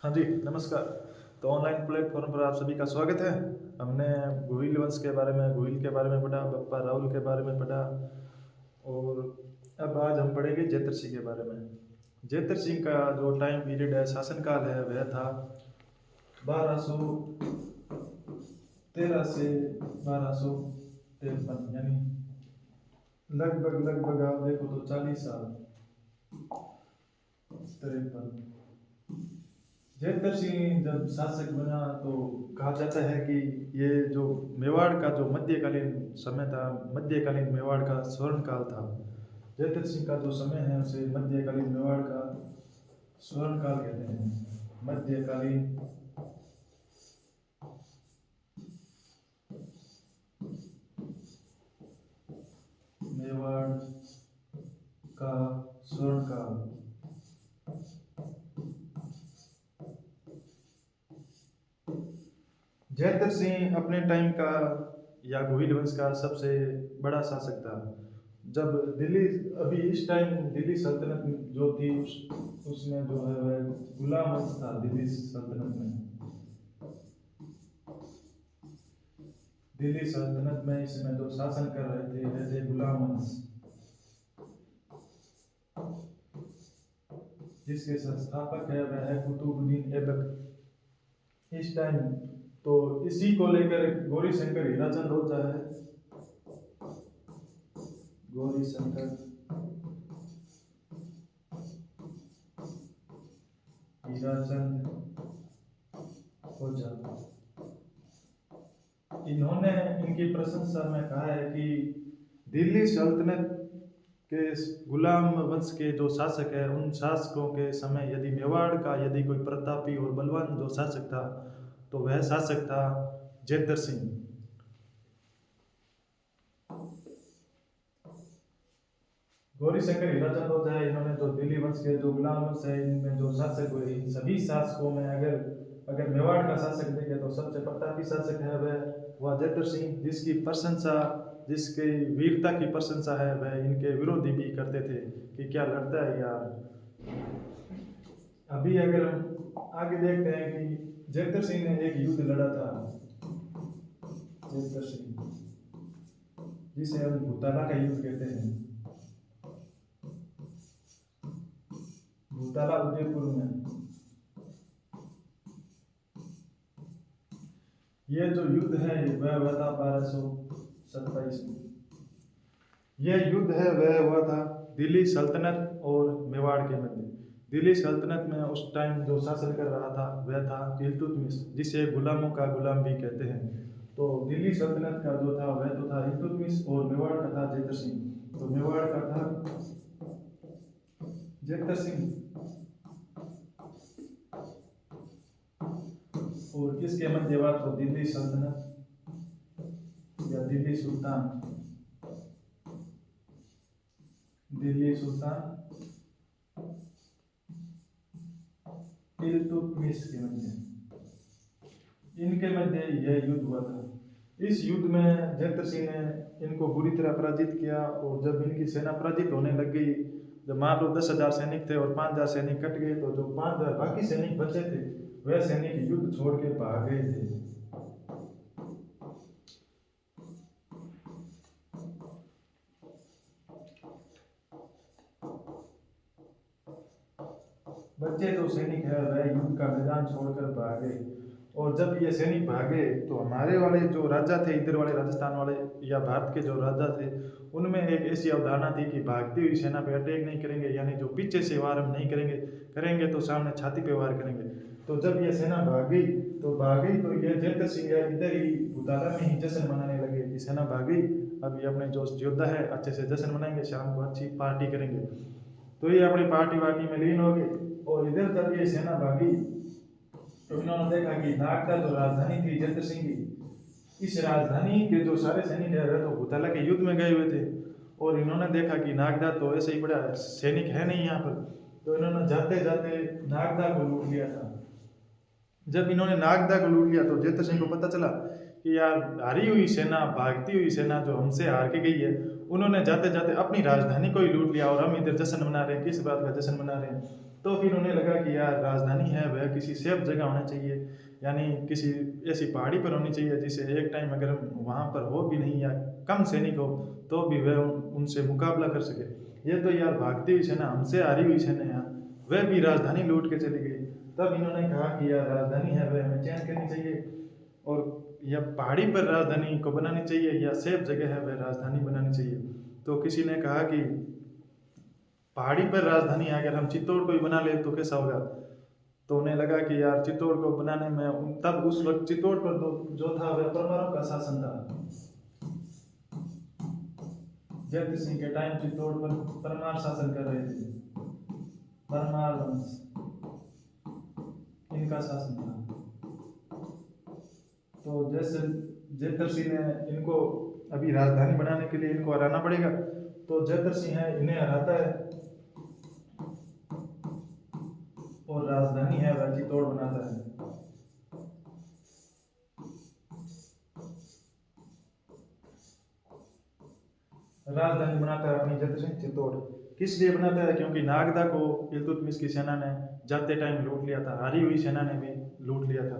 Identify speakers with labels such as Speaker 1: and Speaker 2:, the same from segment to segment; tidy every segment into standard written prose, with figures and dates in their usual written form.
Speaker 1: हाँ जी, नमस्कार। तो ऑनलाइन प्लेटफ़ॉर्म पर आप सभी का स्वागत है। हमने गोहिल वंश के बारे में गोहिल के बारे में पढ़ा, बप्पा राहुल के बारे में पढ़ा और अब आज हम पढ़ेंगे जेतर सिंह के बारे में। जेतर सिंह का जो टाइम पीरियड है, शासनकाल है, वह था 1213 से 1253 यानी लगभग आप देखो तो 40 साल। 53 जेतर सिंह जब शासक बना तो कहा जाता है कि ये जो मेवाड़ का जो मध्यकालीन समय था, मध्यकालीन मेवाड़ का स्वर्ण काल था। जेतर सिंह का जो समय है उसे मध्यकालीन मेवाड़ का स्वर्ण काल कहते हैं। मध्यकालीन मेवाड़ का स्वर्ण काल। जेतर सिंह अपने टाइम का या गोहिल वंश का सबसे बड़ा शासक था। जब दिल्ली अभी इस टाइम दिल्ली सल्तनत जो थी उसमें जो है वह गुलाम वंश था। दिल्ली सल्तनत में इसमें जो शासन कर रहे थे वह थे गुलाम वंश, जिसके संस्थापक है वह है कुतुबुद्दीन ऐबक। इस टाइम तो इसी को लेकर गौरी शंकर हीराचंद ओझा है। गौरी शंकर हीराचंद ओझा, इन्होंने इनकी प्रशंसा में कहा है कि दिल्ली सल्तनत के गुलाम वंश के जो शासक है उन शासकों के समय यदि मेवाड़ का यदि कोई प्रतापी और बलवान जो शासक था तो वह शासक था जेतर सिंह। गौरी शंकर हीराचंद ओझा है, इन्होंने जो दिल्ली वंश के जो गुलाम वंश है इनमें जो शासक हुए इन सभी शासकों में अगर मेवाड़ का शासक देखें तो सबसे प्रतापी शासक है वह जेतर सिंह, जिसकी प्रशंसा जिसकी वीरता की प्रशंसा है वह इनके विरोधी भी करते थे कि क्या लड़ता है यार। अभी अगर हम आगे देखते हैं कि जेतर सिंह ने एक युद्ध लड़ा था। जेतर सिंह जिसे हम भूताला का युद्ध कहते हैं, भूताला उदयपुर में। यह जो युद्ध है वह हुआ था 1227 में। यह युद्ध है वह हुआ था दिल्ली सल्तनत और मेवाड़ के मध्य। दिल्ली सल्तनत में उस टाइम जो शासन कर रहा था वह था इल्तुतमिश, जिसे गुलामों का गुलाम भी कहते हैं। तो दिल्ली सल्तनत का जो था वह तो था इल्तुतमिश और मेवाड़ का था जेतर सिंह। तो मेवाड़ का था जेतर सिंह और किसके मध्य बात हो दिल्ली सल्तनत या दिल्ली सुल्तान, दिल्ली सुल्तान इल्तुतमिश के मध्य, इनके मध्य यह युद्ध हुआ था। इस युद्ध में जेतर सिंह ने इनको बुरी तरह पराजित किया और जब इनकी सेना पराजित होने लग गई, जब मान लो 10,000 सैनिक थे और 5,000 सैनिक कट गए, तो जो 5,000 बाकी सैनिक बचे थे वह सैनिक युद्ध छोड़ के भाग गए थे। बच्चे जो सैनिक है वह युद्ध का मैदान छोड़कर भागे। और जब ये सैनिक भागे तो हमारे वाले जो राजा थे, इधर वाले राजस्थान वाले या भारत के जो राजा थे, उनमें एक ऐसी अवधारणा थी कि भागती हुई सेना पे अटैक नहीं करेंगे, यानी जो पीछे से वार हम नहीं करेंगे तो सामने छाती पे वार करेंगे। तो जब ये सेना भागी तो ये जेतर सिंह इधर ही भूताला में ही जश्न मनाने लगे कि सेना भागी, अब ये अपने जो योद्धा है अच्छे से जश्न मनाएंगे, शाम को अच्छी पार्टी करेंगे। तो ये अपनी पार्टी वार्टी में लीन हो गए। और इधर जब ये सेना भागी तो इन्होंने देखा कि नागदा जो राजधानी थी जेतर सिंह की, इस राजधानी के जो सारे सैनिक है वह तो भूताला के युद्ध में गए हुए थे। और इन्होंने देखा कि नागदा तो ऐसे ही बड़ा सैनिक है नहीं यहाँ पर, तो इन्होंने जाते जाते नागदा को लूट लिया था। जब इन्होंने नागदा को लूट लिया तो जेतर सिंह को पता चला कि यार हारी हुई सेना, भागती हुई सेना जो हमसे हार के गई है, उन्होंने जाते जाते अपनी राजधानी को ही लूट लिया और हम इधर जश्न मना रहे हैं। किस बात का जश्न मना रहे हैं? तो फिर उन्हें लगा कि यार राजधानी है वह किसी सेफ जगह होनी चाहिए, यानी किसी ऐसी पहाड़ी पर होनी चाहिए जिसे एक टाइम अगर हम वहाँ पर हो भी नहीं या कम सैनिक हो तो भी वह उनसे मुकाबला कर सके। ये तो यार भागती हुई सेना, हमसे हारी हुई सेना यार, वह भी राजधानी लूट के चली गई। तब इन्होंने कहा कि यार राजधानी है वह हमें चेंज करनी चाहिए, और या पहाड़ी पर राजधानी को बनानी चाहिए या सेफ जगह है वह राजधानी बनानी चाहिए। तो किसी ने कहा कि पहाड़ी पर राजधानी अगर हम चित्तौड़ को ही बना ले तो कैसा होगा। तो उन्हें लगा कि यार चित्तौड़ को बनाने में, तब उस वक्त चित्तौड़ पर जो था वह परमारों का शासन था। जयद्रथ सिंह के टाइम चित्तौड़ पर परमार शासन कर रहे थे, परमार वंश इनका शासन था। तो जैसे जयद्रथ सिंह ने इनको अभी राजधानी बनाने के लिए इनको हराना पड़ेगा, तो जयद्रथ सिंह है इन्हें हराता है और राजधानी है वह चित्तौड़ बनाता है। राजधानी बनाता है अपनी जयद्रथ सिंह चित्तौड़। किस लिए बनाता है? क्योंकि नागदा को इल्तुतमिश की सेना ने जाते टाइम लूट लिया था, हारी हुई सेना ने भी लूट लिया था।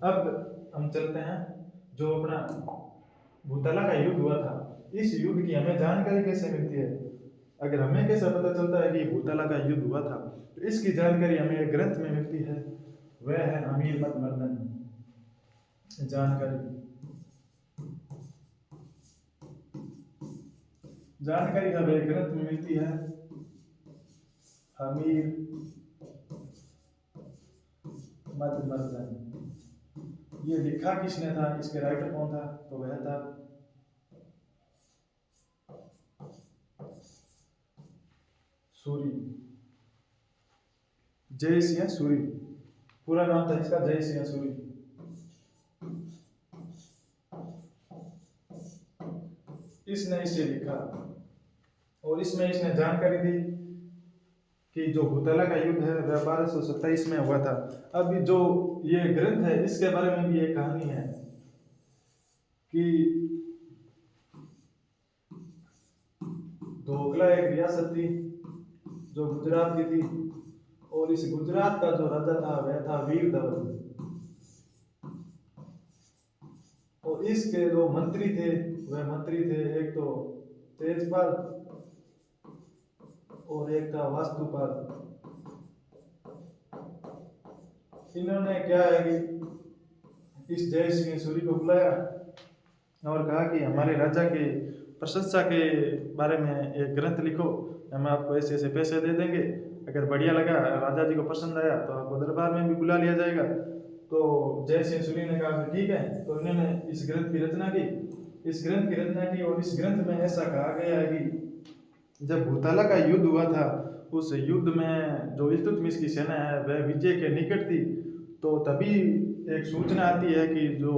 Speaker 1: अब हम चलते हैं जो अपना भूतला का युद्ध हुआ था, इस युद्ध की हमें जानकारी कैसे मिलती है? अगर हमें कैसा पता चलता है कि भूतला का युद्ध हुआ था, तो इसकी जानकारी हमें एक ग्रंथ में मिलती है, वह है अमीर मत मर्दन जानकारी। जानकारी हमें एक ग्रंथ में मिलती है, अमीर मत मर्दन। ये लिखा किसने था, इसके राइटर कौन था? तो वह था सूरी, जय सिंह सूरी। पूरा नाम था इसका जय सिंह सूरी। इसने इसे लिखा और इसमें इसने जानकारी दी कि जो भूतला का युद्ध है वह 1227 में हुआ था। अब जो ये ग्रंथ है इसके बारे में भी एक कहानी है कि ढोकला एक रियासत थी जो गुजरात की थी, और इस गुजरात का जो राजा था वह था वीर धवल, और इसके जो मंत्री थे वह मंत्री थे एक तो तेजपाल और एक था वास्तुपाल। इन्होंने क्या है कि इस जय सिंह सूरी को बुलाया और कहा कि हमारे राजा की प्रशंसा के बारे में एक ग्रंथ लिखो, हम आपको ऐसे ऐसे पैसे दे देंगे, अगर बढ़िया लगा, राजा जी को पसंद आया तो आपको दरबार में भी बुला लिया जाएगा। तो जय सिंह सूरी ने कहा ठीक है। तो इन्होंने इस ग्रंथ की रचना की, इस ग्रंथ की रचना की, और इस ग्रंथ में ऐसा कहा गया है कि जब भूतला का युद्ध हुआ था, उस युद्ध में जो इल्तुतमिश की सेना है वह विजय के निकट थी। तो तभी एक सूचना आती है कि जो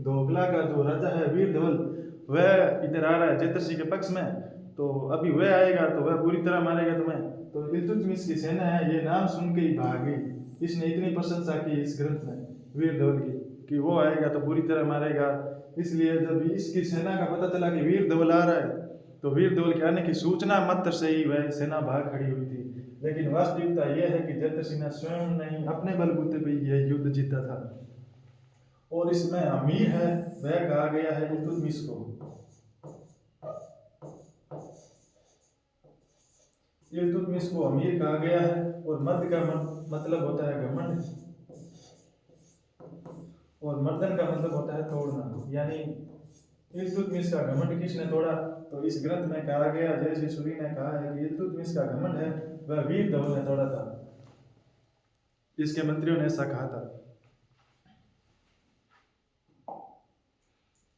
Speaker 1: ढोकला का जो राजा है वीर धवल, वह इधर आ रहा है जयद्रथ सिंह के पक्ष में, तो अभी वह आएगा तो वह पूरी तरह मारेगा तुम्हें। तो इल्तुतमिश की सेना है ये नाम सुन के ही भाग गई। इसने इतनी प्रशंसा की इस ग्रंथ में वीर धवल की कि वो आएगा तो पूरी तरह मारेगा। इसलिए जब इसकी सेना का पता चला कि वीर धवल आ रहा है, तो वीर धवल के आने की सूचना मात्र से ही वह सेना भाग खड़ी हुई थी। लेकिन वास्तविकता यह है कि जयद्रथ सिंह ने स्वयं नहीं अपने बलबूते पर यह युद्ध जीता था। और इसमें अमीर है वह कहा गया है इल्तुतमिश को। इल्तुतमिश को अमीर कहा गया है, और मद का मतलब होता है घमंड, और मर्दन का मतलब होता है तोड़ना। यानी इल्तुतमिश का घमंड किसने तोड़ा? तो इस ग्रंथ में कहा गया, जैसे सूरी ने कहा है कि इल्तुतमिश का घमंड है वह वीर धवल ने तोड़ा था। इसके मंत्रियों ने ऐसा कहा था।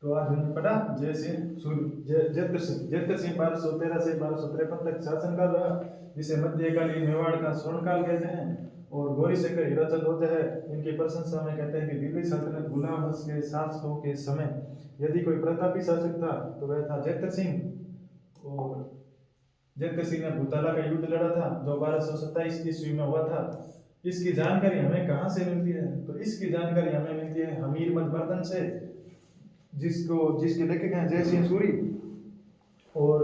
Speaker 1: तो आज हमने पढ़ा जय सिंह सूरी, जयद्रथ सिंह 1213 से 1253 तक शासनकाल रहा, जिसे मध्यकालीन मेवाड़ का स्वर्णकाल कहते हैं। और गौरीशंकर हीराचंद होते हैं, इनकी प्रशंसा में कहते हैं कि दिल्ली सल्तनत गुलाम वंश के शासकों के समय यदि कोई प्रतापी शासक था तो वह था जयद्रथ सिंह। और जयद्रथ सिंह ने भूतला का युद्ध लड़ा था जो 1227 ईस्वी में हुआ था। इसकी जानकारी हमें कहाँ से मिलती है? तो इसकी जानकारी हमें मिलती है अमीर मत मर्दन से, जिसके लेखक हैं जय सिंह सूरी। और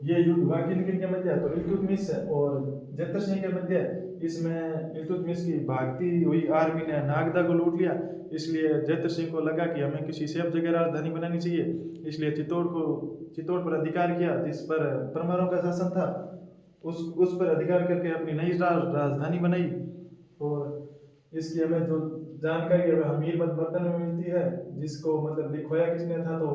Speaker 1: ये युद्ध हुआ किन किन के मध्य? तो इल्तुतमिश और जयद्रथ सिंह के मध्य। इसमें इल्तुतमिश की भागती हुई आर्मी ने नागदा को लूट लिया। इसलिए जयद्रथ सिंह को लगा कि हमें किसी सेफ जगह राजधानी बनानी चाहिए, इसलिए चित्तौड़ पर अधिकार किया, जिस पर परमारों का शासन था। उस पर अधिकार करके अपनी नई राजधानी बनाई। और इसकी हमें जो जानकारी हमें हमीरबंद बर्तन में मिलती है, जिसको मतलब लिखवाया किसने था, तो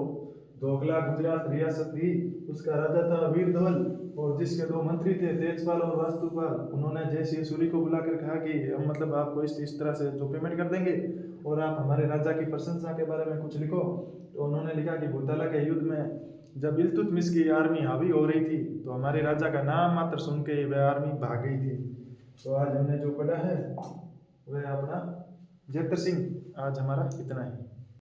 Speaker 1: दोगला गुजरात रियासत थी, उसका राजा था वीर धवल। और जिसके दो मंत्री थे तेजपाल और वास्तुपाल, उन्होंने जय सूरी को बुलाकर कहा कि हम मतलब आपको इस तरह से जो पेमेंट कर देंगे और आप हमारे राजा की प्रशंसा के बारे में कुछ लिखो। तो उन्होंने लिखा कि भूतला के युद्ध में जब इल्तुतमिश की आर्मी हावी हो रही थी तो हमारे राजा का नाम मात्र सुन के वह आर्मी भाग गई थी। तो आज हमने जो पढ़ा है वह अपना जयद्रथ सिंह। आज हमारा इतना ही।